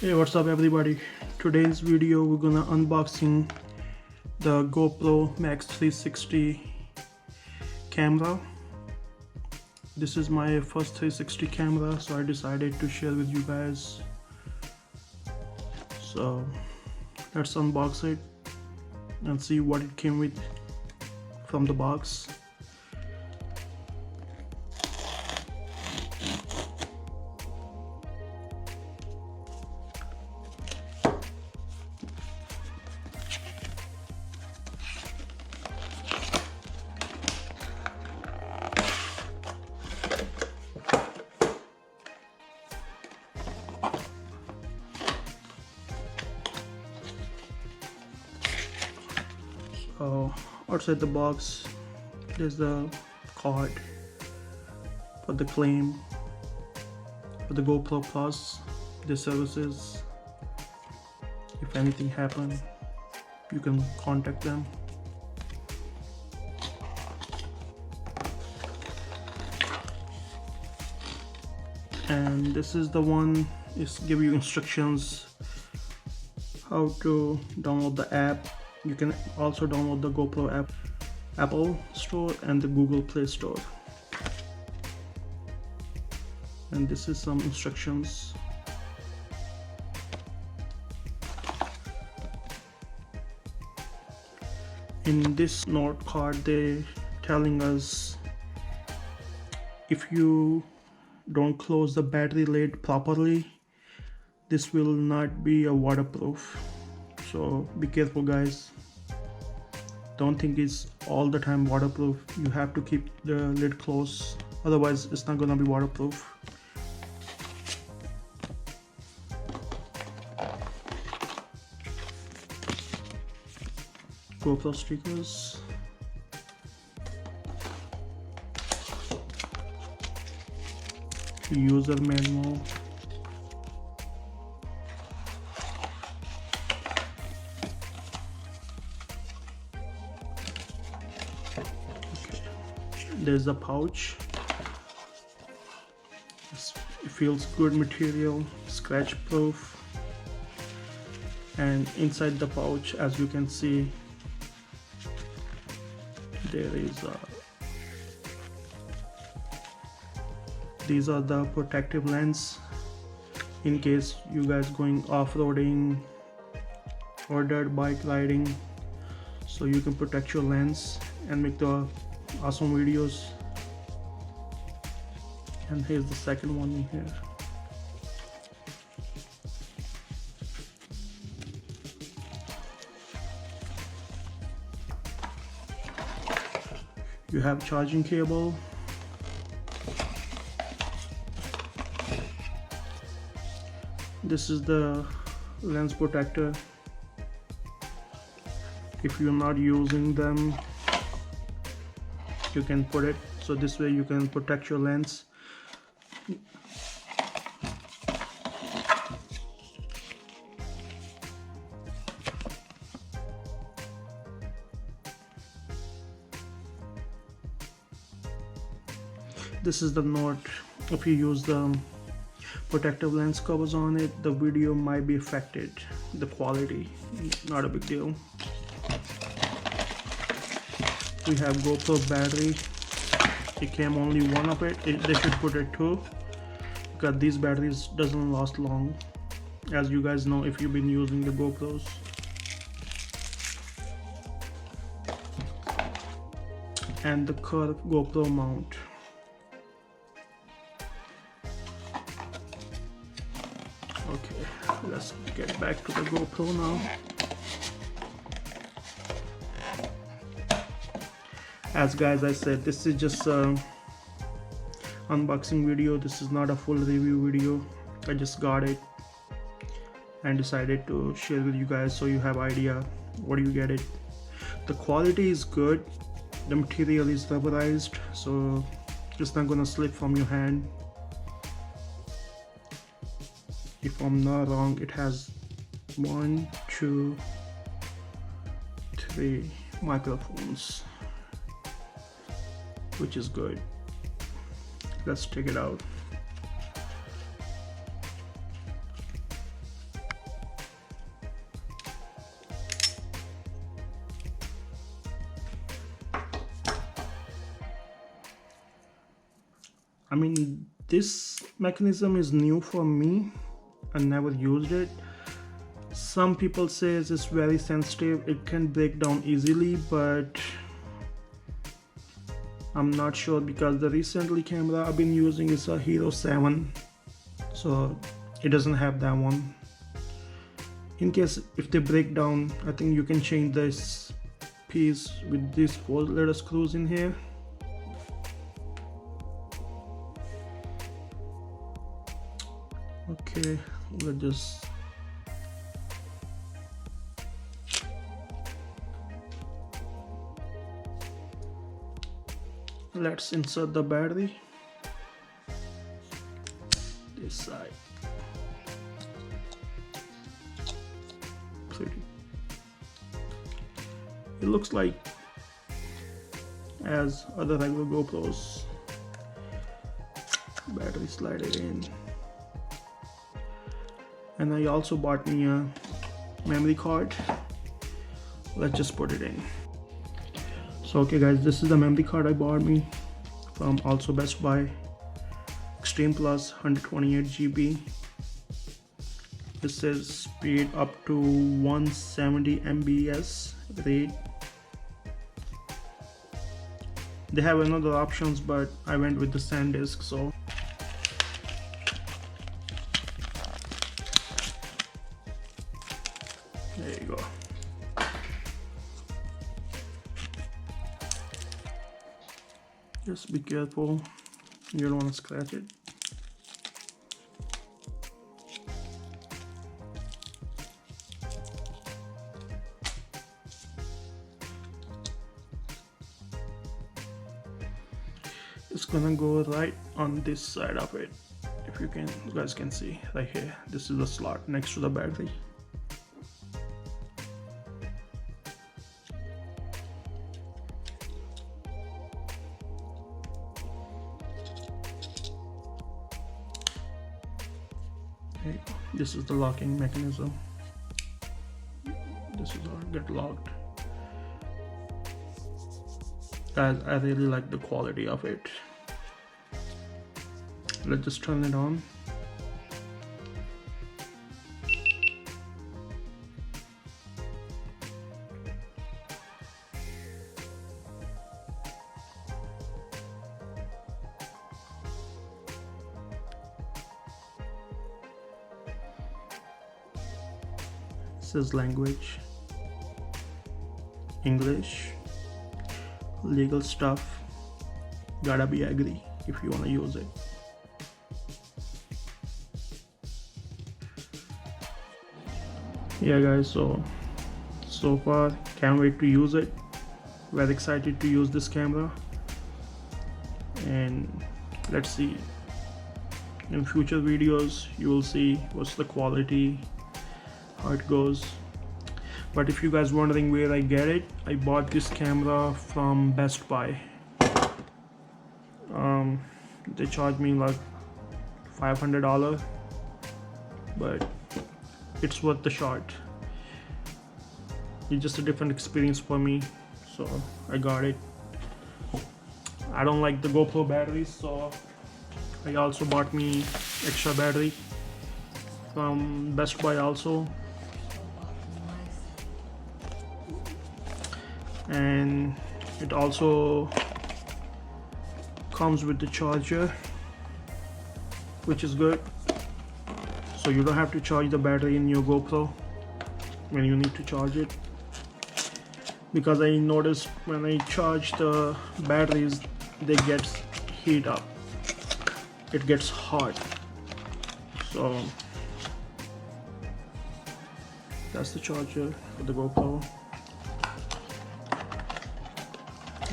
Hey, what's up everybody? Today's video we're gonna unboxing the GoPro Max 360 camera. This is my first 360 camera, so I decided to share with you guys. So let's unbox it and see what it came with from the box. Outside the box there's the card for the claim for the GoPro Plus. The services, if anything happen, you can contact them. And this is the one, is give you instructions how to download the app. You can also download the GoPro app, Apple Store and the Google Play Store. And this is some instructions. In this note card they're telling us if you don't close the battery lid properly, this will not be a waterproof. So be careful guys, don't think it's all the time waterproof. You have to keep the lid closed, otherwise it's not gonna be waterproof. GoPro stickers, user manual, there's a pouch. It feels good material, scratch proof. And inside the pouch, as you can see, there is these are the protective lens in case you guys going off-roading or dirt bike riding, so you can protect your lens and make the awesome videos. And here's the second one in here. You have charging cable, this is the lens protector. If you're not using them, you can put it, so this way you can protect your lens. This is the note. If you use the protective lens covers on it, the video might be affected. The quality, not a big deal. We have GoPro battery. It came only one of it. They should put it two, because these batteries doesn't last long, as you guys know if you've been using the GoPros. And the curved GoPro mount. Okay, let's get back to the GoPro now. As guys I said, this is just a unboxing video. This is not a full review video. I just got it and decided to share with you guys so you have idea what do you get it. The quality is good. The material is rubberized, so it's not gonna slip from your hand. If I'm not wrong, it has 1, 2, 3 microphones, which is good. Let's check it out. I mean, this mechanism is new for me. I never used it. Some people say it's very sensitive, it can break down easily, but I'm not sure because the recently camera I've been using is a Hero 7, so it doesn't have that one. In case if they break down, I think you can change this piece with these 4 little screws in here. Okay, let's insert the battery this side. Pretty. It looks like as other regular GoPros. Battery slide it in. And I also bought me a memory card. Let's just put it in. So okay guys, this is the memory card I bought me from also Best Buy. Extreme Plus 128 GB. It says speed up to 170 MBS rate. They have another options, but I went with the SanDisk, so there you go. Just be careful, you don't want to scratch it. It's gonna go right on this side of it. If you guys can see right here, this is the slot next to the battery. Okay, this is the locking mechanism. This is how it get locked. Guys, I really like the quality of it. Let's just turn it on. It says language, English, legal stuff, gotta be agree if you want to use it. Yeah guys, so far can't wait to use it. Very excited to use this camera, and let's see, in future videos you will see what's the quality, how it goes. But if you guys wondering where I get it, I bought this camera from Best Buy. They charged me like $500, but it's worth the shot. It's just a different experience for me, so I got it. I don't like the GoPro batteries, so I also bought me extra battery from Best Buy also. And it also comes with the charger, which is good, so you don't have to charge the battery in your GoPro when you need to charge it, because I noticed when I charge the batteries they get heat up, it gets hot. So that's the charger for the GoPro.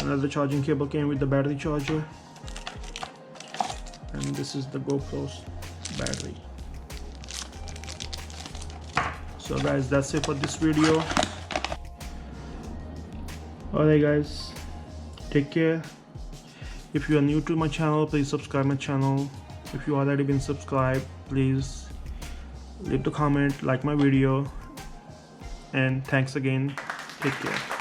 Another charging cable came with the battery charger, and this is the GoPro's battery. So guys, that's it for this video. Alright guys, take care. If you are new to my channel, please subscribe my channel. If you already been subscribed, please leave the comment, like my video, and thanks again. Take care.